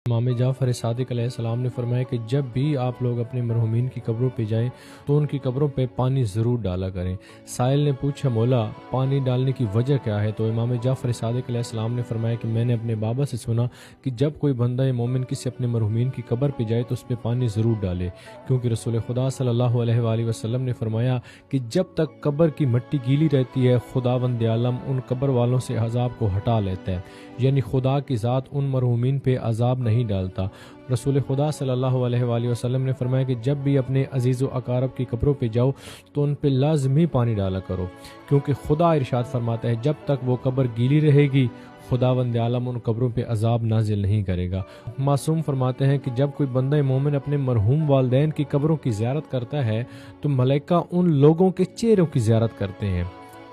امام جعفر صادق علیہ السلام نے فرمایا کہ جب بھی آپ لوگ اپنے مرحومین کی قبروں پہ جائیں تو ان کی قبروں پہ پانی ضرور ڈالا کریں۔ سائل نے پوچھا مولا پانی ڈالنے کی وجہ کیا ہے؟ تو امام جعفر صادق علیہ السلام نے فرمایا کہ میں نے اپنے بابا سے سنا کہ جب کوئی بندہ مومن کسی اپنے مرحومین کی قبر پہ جائے تو اس پہ پانی ضرور ڈالے، کیونکہ رسول خدا صلی اللہ علیہ وآلہ وسلم نے فرمایا کہ جب تک قبر کی مٹی گیلی رہتی ہے خداوند عالم ان قبر والوں سے عذاب کو ہٹا لیتا ہے، یعنی خدا کی ذات ان مرحومین پہ عذاب نہیں ڈالتا۔ رسول خدا صلی اللہ علیہ وآلہ وسلم نے فرمایا کہ جب بھی اپنے عزیز و اقارب کی قبروں پہ جاؤ تو ان پہ لازمی پانی ڈالا کرو، کیونکہ خدا ارشاد فرماتا ہے جب تک وہ قبر گیلی رہے گی خداوند عالم ان قبروں پہ عذاب نازل نہیں کرے گا۔ معصوم فرماتے ہیں کہ جب کوئی بندہ مومن اپنے مرحوم والدین کی قبروں کی زیارت کرتا ہے تو ملائکہ ان لوگوں کے چہروں کی زیارت کرتے ہیں۔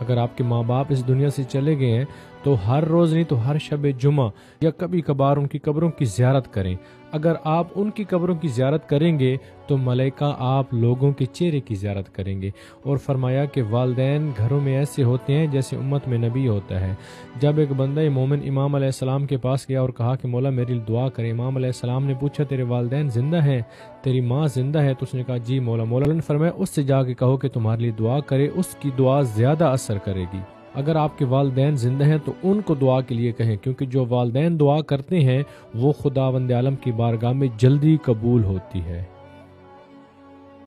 اگر آپ کے ماں باپ اس دنیا سے چلے گئے ہیں تو ہر روز نہیں تو ہر شب جمعہ یا کبھی کبھار ان کی قبروں کی زیارت کریں۔ اگر آپ ان کی قبروں کی زیارت کریں گے تو ملائکہ آپ لوگوں کے چہرے کی زیارت کریں گے۔ اور فرمایا کہ والدین گھروں میں ایسے ہوتے ہیں جیسے امت میں نبی ہوتا ہے۔ جب ایک بندہ مومن امام علیہ السلام کے پاس گیا اور کہا کہ مولا میری دعا کرے، امام علیہ السلام نے پوچھا تیرے والدین زندہ ہیں، تیری ماں زندہ ہے؟ تو اس نے کہا جی مولا۔ مولا نے فرمایا اس سے جا کے کہو کہ تمہارے لیے دعا کرے، اس کی دعا زیادہ اثر کرے گی۔ اگر آپ کے والدین زندہ ہیں تو ان کو دعا کے لیے کہیں، کیونکہ جو والدین دعا کرتے ہیں وہ خداوند عالم کی بارگاہ میں جلدی قبول ہوتی ہے۔